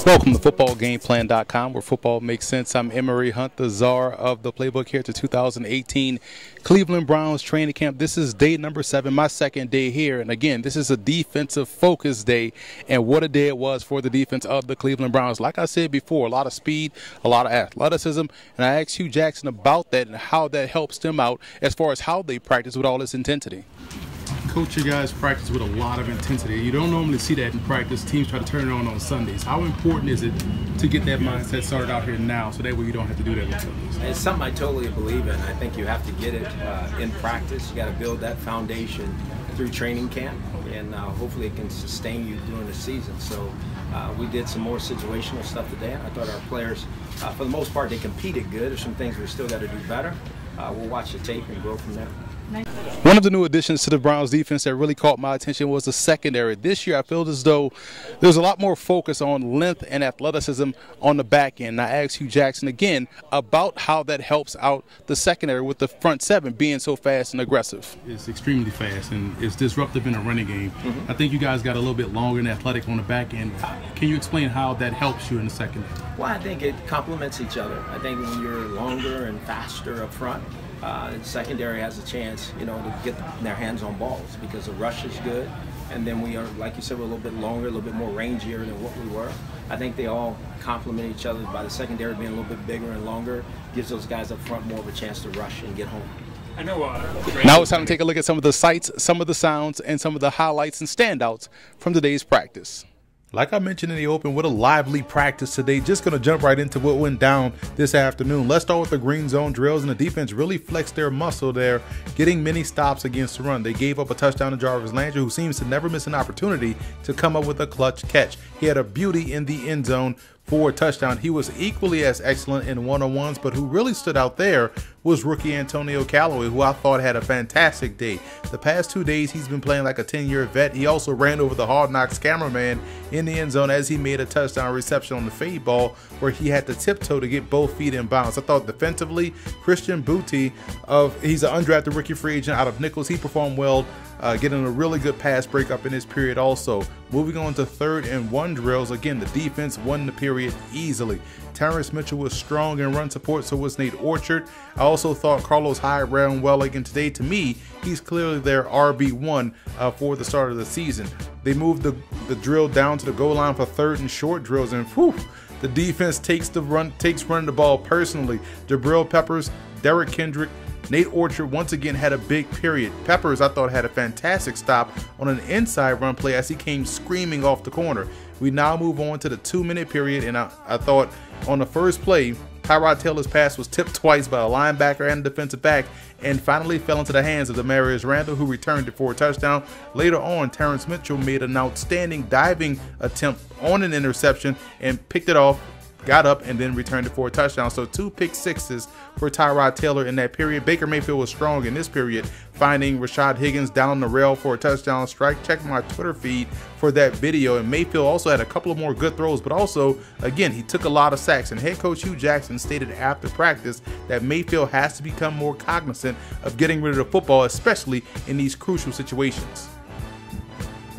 Welcome to footballgameplan.com, where football makes sense. I'm Emery Hunt, the czar of the playbook, here to 2018 Cleveland Browns training camp. This is day number 7, my second day here. And again, this is a defensive focus day. And what a day it was for the defense of the Cleveland Browns. Like I said before, a lot of speed, a lot of athleticism. And I asked Hugh Jackson about that and how that helps them out as far as how they practice with all this intensity. Coach, you guys practice with a lot of intensity. You don't normally see that in practice. Teams try to turn it on Sundays. How important is it to get that mindset started out here now, so that way you don't have to do that on Sundays? It's something I totally believe in. I think you have to get it in practice. You got to build that foundation through training camp, and hopefully it can sustain you during the season. So we did some more situational stuff today. I thought our players, for the most part, they competed good. There's some things we still got to do better. We'll watch the tape and grow from there. One of the new additions to the Browns defense that really caught my attention was the secondary. This year I feel as though there's a lot more focus on length and athleticism on the back end. I asked Hugh Jackson again about how that helps out the secondary with the front seven being so fast and aggressive. It's extremely fast and it's disruptive in a running game. I think you guys got a little bit longer and athletic on the back end. Can you explain how that helps you in the secondary? Well, I think it complements each other. I think when you're longer and faster up front, secondary has a chance, to get their hands on balls because the rush is good, and then we are, like you said, we're a little bit longer, a little bit more rangier than what we were. I think they all complement each other by the secondary being a little bit bigger and longer, gives those guys up front more of a chance to rush and get home. Now it's time to take a look at some of the sights, some of the sounds, and some of the highlights and standouts from today's practice. Like I mentioned in the open, what a lively practice today. Just going to jump right into what went down this afternoon. Let's start with the green zone drills, and the defense really flexed their muscle there, getting many stops against the run. They gave up a touchdown to Jarvis Landry, who seems to never miss an opportunity to come up with a clutch catch. He had a beauty in the end zone for a touchdown. He was equally as excellent in one-on-ones, but who really stood out there was rookie Antonio Callaway, who I thought had a fantastic day. The past 2 days, he's been playing like a 10-year vet. He also ran over the Hard Knocks cameraman in the end zone as he made a touchdown reception on the fade ball where he had to tiptoe to get both feet in bounds. I thought defensively, Christian Boutte, he's an undrafted rookie free agent out of Nichols. He performed well, getting a really good pass breakup in this period also. Moving on to 3rd and 1 drills, again, the defense won the period easily. Terrence Mitchell was strong in run support, so was Nate Orchard. I also thought Carlos Hyde ran well again today. To me, he's clearly their RB1 for the start of the season. They moved the drill down to the goal line for 3rd and short drills, and whew, the defense takes running the ball personally. Jabril Peppers, Derek Kendrick, Nate Orchard once again had a big period. Peppers, I thought, had a fantastic stop on an inside run play as he came screaming off the corner. We now move on to the 2-minute period, and I thought on the first play, Tyrod Taylor's pass was tipped twice by a linebacker and a defensive back and finally fell into the hands of Demarius Randall, who returned it for a touchdown. Later on, Terrence Mitchell made an outstanding diving attempt on an interception and picked it off, got up, and then returned it for a touchdown. So 2 pick sixes for Tyrod Taylor in that period. Baker Mayfield was strong in this period, finding Rashad Higgins down the rail for a touchdown strike. Check my Twitter feed for that video. And Mayfield also had a couple of more good throws, but also, again, he took a lot of sacks. And head coach Hugh Jackson stated after practice that Mayfield has to become more cognizant of getting rid of the football, especially in these crucial situations.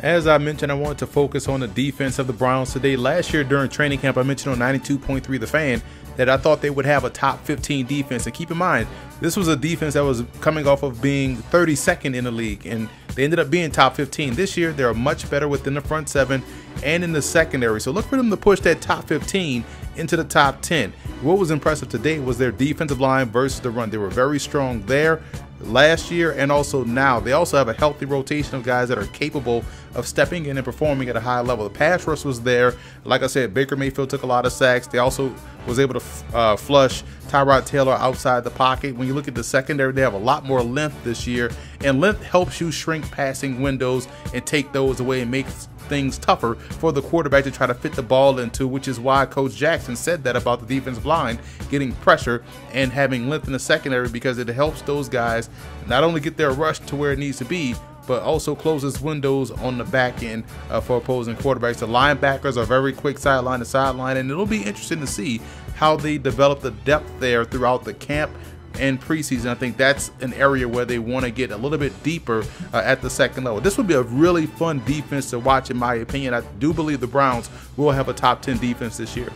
As I mentioned, I wanted to focus on the defense of the Browns today. Last year during training camp, I mentioned on 92.3 The Fan that I thought they would have a top 15 defense. And keep in mind, this was a defense that was coming off of being 32nd in the league, and they ended up being top 15. This year, they're much better within the front seven and in the secondary. So look for them to push that top 15 into the top 10. What was impressive today was their defensive line versus the run. They were very strong there last year and also now. They also have a healthy rotation of guys that are capable of stepping in and performing at a high level. The pass rush was there. Like I said, Baker Mayfield took a lot of sacks. They also was able to flush Tyrod Taylor outside the pocket. When you look at the secondary, they have a lot more length this year, and length helps you shrink passing windows and take those away and make things tougher for the quarterback to try to fit the ball into, which is why Coach Jackson said that about the defensive line getting pressure and having length in the secondary, because it helps those guys not only get their rush to where it needs to be, but also closes windows on the back end for opposing quarterbacks. The linebackers are very quick sideline to sideline, and it'll be interesting to see how they develop the depth there throughout the camp. in preseason. I think that's an area where they want to get a little bit deeper at the second level. This would be a really fun defense to watch, in my opinion. I do believe the Browns will have a top 10 defense this year.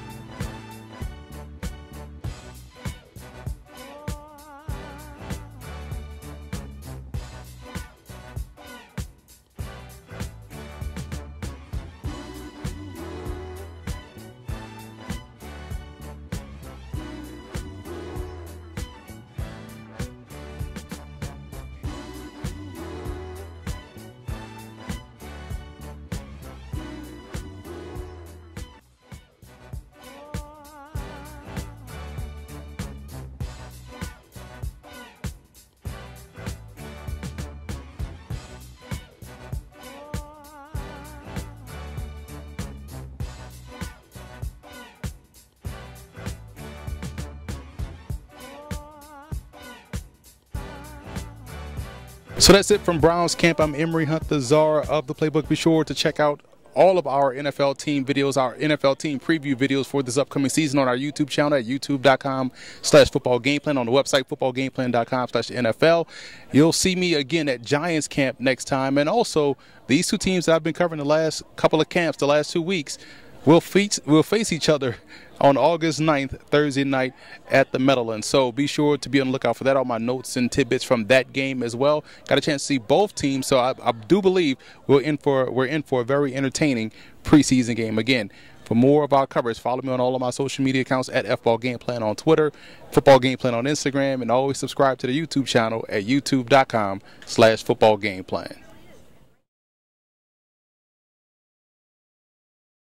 So that's it from Browns camp. I'm Emory Hunt, the czar of the playbook. Be sure to check out all of our NFL team videos, our NFL team preview videos for this upcoming season on our YouTube channel at youtube.com/footballgameplan, on the website footballgameplan.com/NFL. You'll see me again at Giants camp next time. And also, these two teams that I've been covering the last couple of camps, the last 2 weeks, will face each other on August 9th, Thursday night at the Meadowlands. So be sure to be on the lookout for that. All my notes and tidbits from that game as well. Got a chance to see both teams, so I do believe we're in for a very entertaining preseason game. Again, for more of our coverage, follow me on all of my social media accounts at FBallGamePlan on Twitter, Football Gameplan on Instagram, and always subscribe to the YouTube channel at youtube.com/footballgameplan.